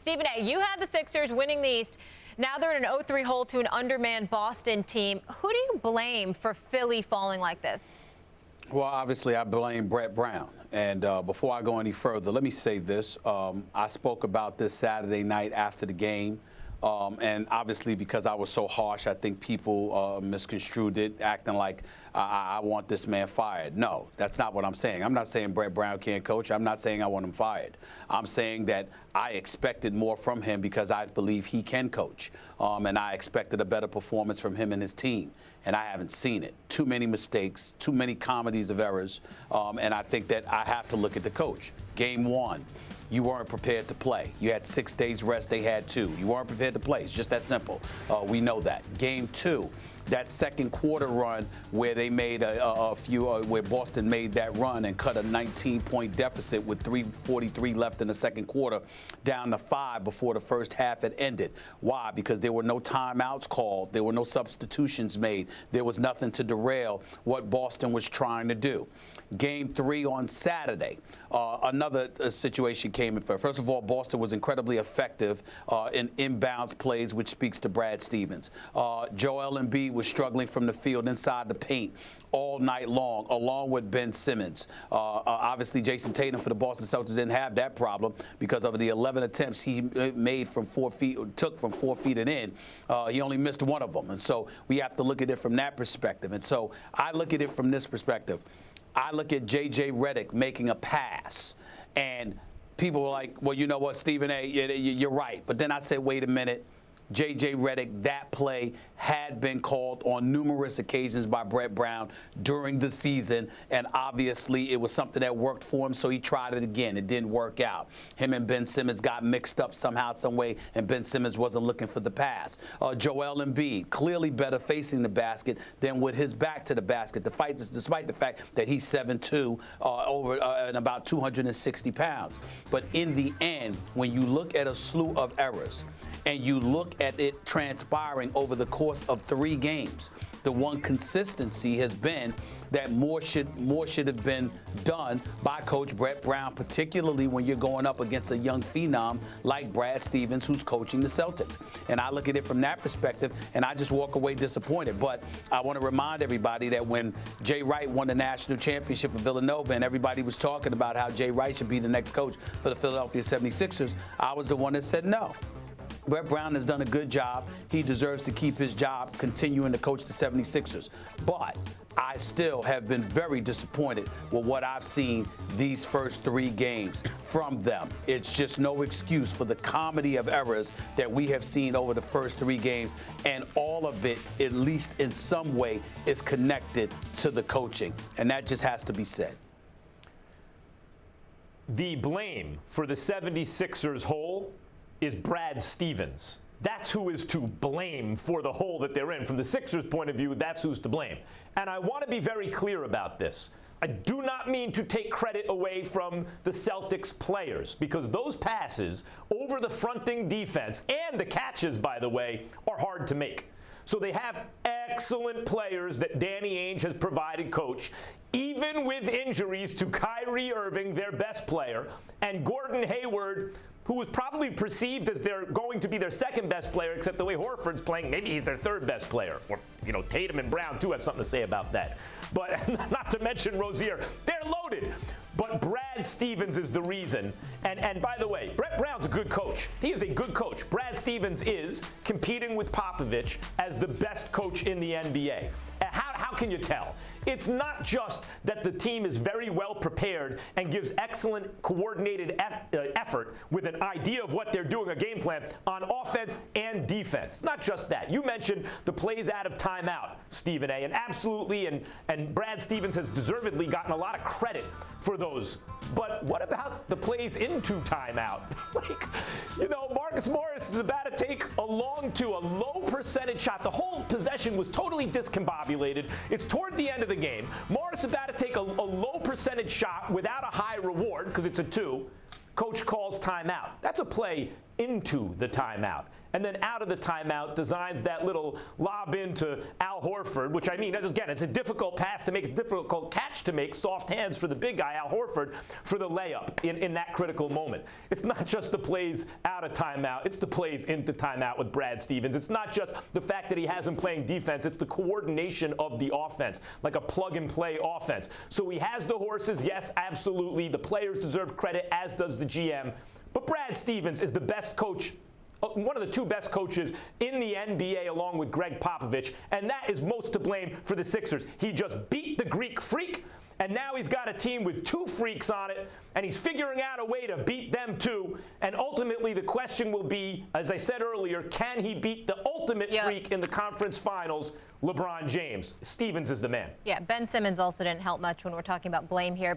Stephen A., you had the Sixers winning the East. Now they're in an 0-3 hole to an undermanned Boston team. Who do you blame for Philly falling like this? Well, obviously, I blame Brett Brown. And before I go any further, let me say this. I spoke about this Saturday night after the game. And obviously, because I was so harsh, I think people misconstrued it, acting like I want this man fired. No, that's not what I'm saying. I'm not saying Brett Brown can't coach. I'm not saying I want him fired. I'm saying that I expected more from him because I believe he can coach. And I expected a better performance from him and his team. And I haven't seen it. Too many mistakes, too many comedies of errors. And I think that I have to look at the coach. Game one. You weren't prepared to play. You had 6 days rest. They had 2. You weren't prepared to play. It's just that simple. We know that. Game 2, that second quarter run where they made where Boston made that run and cut a 19-point deficit with 3:43 left in the second quarter down to 5 before the first half had ended. Why? Because there were no timeouts called. There were no substitutions made. There was nothing to derail what Boston was trying to do. Game 3 on Saturday, another situation came in. First of all, Boston was incredibly effective in inbounds plays, which speaks to Brad Stevens. Joel Embiid was struggling from the field inside the paint all night long, along with Ben Simmons. Obviously, Jason Tatum for the Boston Celtics didn't have that problem because of the 11 attempts he made from 4 feet, took from 4 feet and in. He only missed one of them. And so we have to look at it from that perspective. And so I look at it from this perspective. I look at J.J. Redick making a pass, and people were like, well, you know what, Stephen A., you're right. But then I said, wait a minute. J.J. Redick, that play had been called on numerous occasions by Brett Brown during the season, and obviously it was something that worked for him, so he tried it again. It didn't work out. Him and Ben Simmons got mixed up somehow, some way, and Ben Simmons wasn't looking for the pass. Joel Embiid, clearly better facing the basket than with his back to the basket, despite the fact that he's 7'2", and about 260 pounds. But in the end, when you look at a slew of errors, and you look at it transpiring over the course of 3 games, the one consistency has been that more should have been done by Coach Brett Brown, particularly when you're going up against a young phenom like Brad Stevens, who's coaching the Celtics. And I look at it from that perspective, and I just walk away disappointed. But I want to remind everybody that when Jay Wright won the national championship for Villanova and everybody was talking about how Jay Wright should be the next coach for the Philadelphia 76ers, I was the one that said no. Brett Brown has done a good job. He deserves to keep his job continuing to coach the 76ers. But I still have been very disappointed with what I've seen these first 3 games from them. It's just no excuse for the comedy of errors that we have seen over the first 3 games. And all of it, at least in some way, is connected to the coaching. And that just has to be said. The blame for the 76ers hole is Brad Stevens. That's who is to blame for the hole that they're in. From the Sixers' point of view, that's who's to blame. And I want to be very clear about this. I do not mean to take credit away from the Celtics players, because those passes over the fronting defense and the catches, by the way, are hard to make. So they have excellent players that Danny Ainge has provided, coach, even with injuries to Kyrie Irving, their best player, and Gordon Hayward, who was probably perceived as they're going to be their second best player, except the way Horford's playing, maybe he's their third best player. Or, Tatum and Brown, too, have something to say about that. But not to mention Rozier. They're loaded. But Brad Stevens is the reason. And by the way, Brett Brown's a good coach. He is a good coach. Brad Stevens is competing with Popovich as the best coach in the NBA. How can you tell? It's not just that the team is very well prepared and gives excellent coordinated effort with an idea of what they're doing, a game plan on offense and defense. It's not just that. You mentioned the plays out of timeout, Stephen A., and absolutely, and Brad Stevens has deservedly gotten a lot of credit for those. But what about the plays into timeout? Marcus Morris is about to take a low percentage shot. The whole possession was totally discombobulated. It's toward the end of the game. Morris is about to take a low percentage shot without a high reward because it's a 2. Coach calls timeout. That's a play into the timeout. And then out of the timeout, designs that little lob into Al Horford, which I mean, again, it's a difficult pass to make, it's a difficult catch to make, soft hands for the big guy, Al Horford, for the layup in that critical moment. It's not just the plays out of timeout, it's the plays into timeout with Brad Stevens. It's not just the fact that he has him playing defense, it's the coordination of the offense, like a plug-and-play offense. So he has the horses, yes, absolutely. The players deserve credit, as does the GM. But Brad Stevens is the best coach, one of the two best coaches in the NBA, along with Greg Popovich, and that is most to blame for the Sixers. He just beat the Greek Freak, and now he's got a team with two freaks on it, and he's figuring out a way to beat them too. And ultimately, the question will be, as I said earlier, can he beat the ultimate freak in the conference finals, LeBron James? Stevens is the man. Yeah, Ben Simmons also didn't help much when we're talking about blame here.